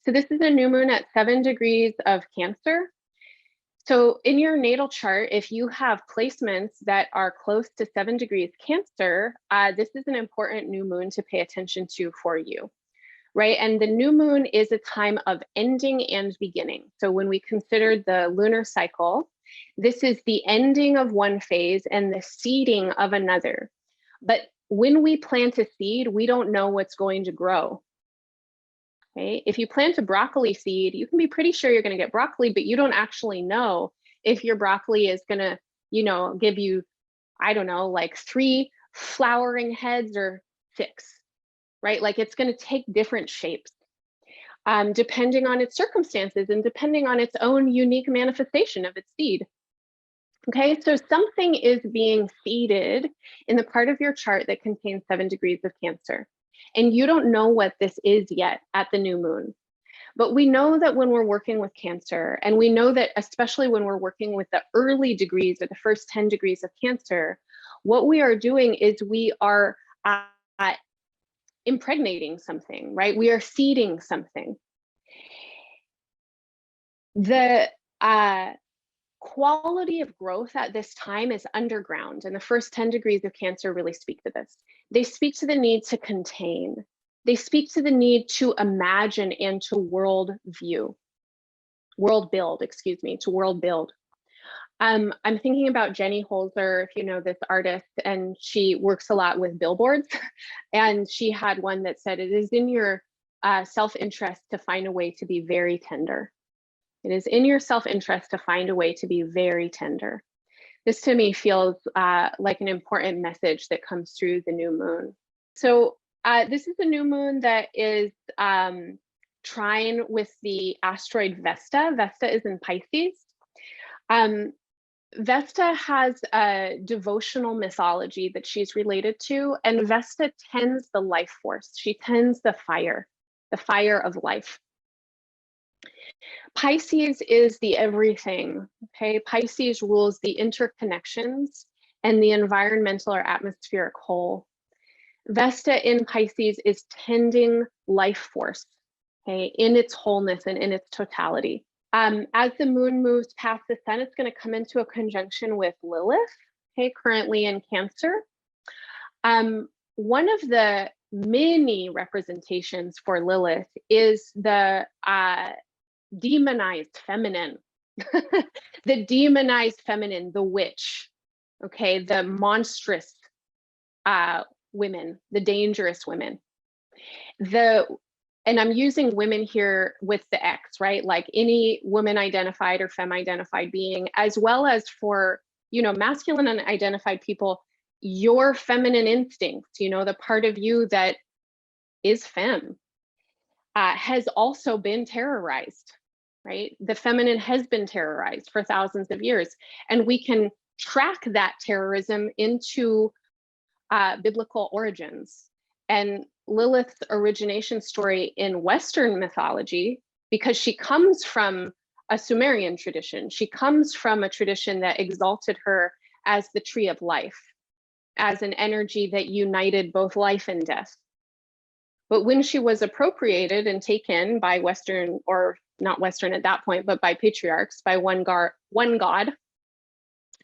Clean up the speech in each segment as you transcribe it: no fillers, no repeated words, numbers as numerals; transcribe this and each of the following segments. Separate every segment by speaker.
Speaker 1: So this is a new moon at 7 degrees of Cancer. So in your natal chart, if you have placements that are close to 7 degrees Cancer, this is an important new moon to pay attention to for you, right? And the new moon is a time of ending and beginning. So when we consider the lunar cycle, this is the ending of one phase and the seeding of another. But when we plant a seed, we don't know what's going to grow. Okay, if you plant a broccoli seed, you can be pretty sure you're going to get broccoli, but you don't actually know if your broccoli is going to, give you, I don't know, like 3 flowering heads or 6, right? Like it's going to take different shapes depending on its circumstances and depending on its own unique manifestation of its seed. Okay, so something is being seeded in the part of your chart that contains 7 degrees of Cancer. And you don't know what this is yet at the new moon. But we know that when we're working with Cancer, and we know that especially when we're working with the early degrees or the first 10 degrees of Cancer, what we are doing is we are impregnating something, right? We are seeding something. The quality of growth at this time is underground, and the first 10 degrees of Cancer really speak to this. They speak to the need to contain. They speak to the need to imagine and to world build. I'm thinking about Jenny Holzer, if you know this artist, and she works a lot with billboards. And she had one that said, it is in your self-interest to find a way to be very tender. It is in your self-interest to find a way to be very tender. This to me feels like an important message that comes through the new moon. So this is a new moon that is trine with the asteroid Vesta. Vesta is in Pisces. Vesta has a devotional mythology that she's related to, and Vesta tends the life force. She tends the fire of life. Pisces is the everything, okay? Pisces rules the interconnections and the environmental or atmospheric whole. Vesta in Pisces is tending life force, okay, in its wholeness and in its totality. As the moon moves past the sun, it's going to come into a conjunction with Lilith, okay, currently in Cancer. One of the many representations for Lilith is the demonized feminine, the demonized feminine, the witch, okay, the monstrous women, the dangerous women. And I'm using women here with the X, right? Like any woman identified or femme identified being, as well as for, masculine and identified people, your feminine instincts, the part of you that is femme, has also been terrorized, right? The feminine has been terrorized for thousands of years, and we can track that terrorism into biblical origins. And Lilith's origination story in Western mythology, because she comes from a Sumerian tradition, she comes from a tradition that exalted her as the tree of life, as an energy that united both life and death. But when she was appropriated and taken by Western, or not Western at that point, but by patriarchs, by one god,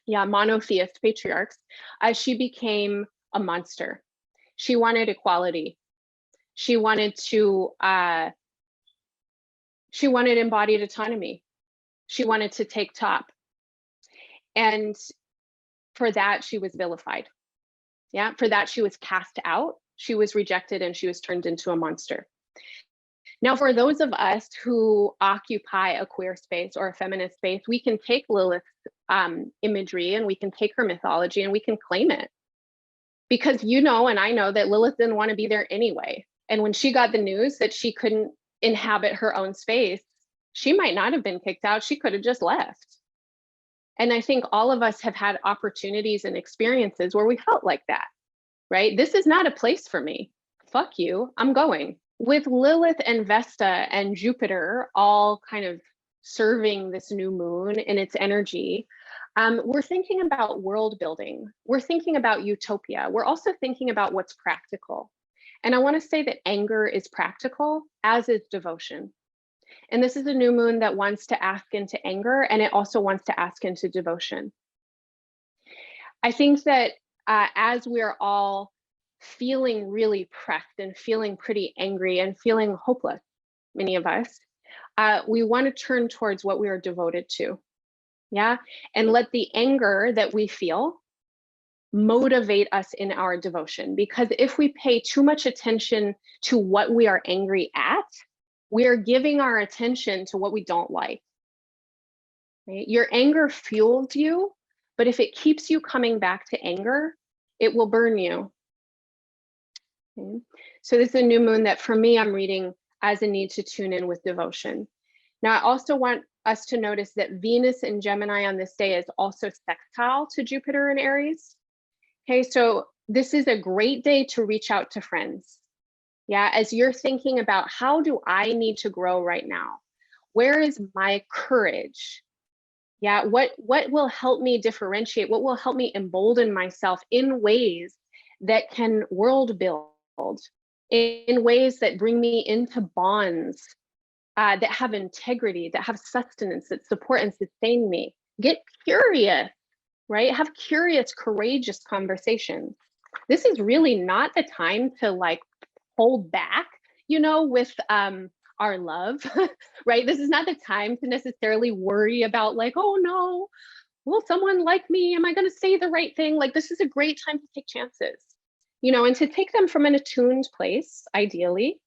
Speaker 1: monotheist patriarchs, she became a monster. She wanted equality. She wanted embodied autonomy. She wanted to take top. And for that, she was vilified. Yeah, for that, she was cast out. She was rejected, and she was turned into a monster. Now, for those of us who occupy a queer space or a feminist space, we can take Lilith's imagery, and we can take her mythology, and we can claim it. Because and I know that Lilith didn't want to be there anyway. And when she got the news that she couldn't inhabit her own space, she might not have been kicked out. She could have just left. And I think all of us have had opportunities and experiences where we felt like that, right? This is not a place for me. Fuck you, I'm going. With Lilith and Vesta and Jupiter all kind of serving this new moon and its energy, we're thinking about world building. We're thinking about utopia. We're also thinking about what's practical. And I want to say that anger is practical, as is devotion. And this is a new moon that wants to ask into anger, and it also wants to ask into devotion. I think that as we're all feeling really pressed and feeling pretty angry and feeling hopeless, many of us, we want to turn towards what we are devoted to. Yeah. And let the anger that we feel motivate us in our devotion. Because if we pay too much attention to what we are angry at, we are giving our attention to what we don't like. Right? Your anger fuels you, but if it keeps you coming back to anger, it will burn you. Okay? So this is a new moon that for me, I'm reading as a need to tune in with devotion. Now, I also want us to notice that Venus in Gemini on this day is also sextile to Jupiter in Aries. Okay, so this is a great day to reach out to friends. Yeah, as you're thinking about how do I need to grow right now? Where is my courage? Yeah, what will help me differentiate? What will help me embolden myself in ways that can world build, in ways that bring me into bonds that have integrity, that have sustenance, that support and sustain me? Get curious, right? Have curious, courageous conversations. This is really not the time to like hold back, with our love, right? This is not the time to necessarily worry about like, oh no, will someone like me? Am I going to say the right thing? Like, this is a great time to take chances, and to take them from an attuned place, ideally,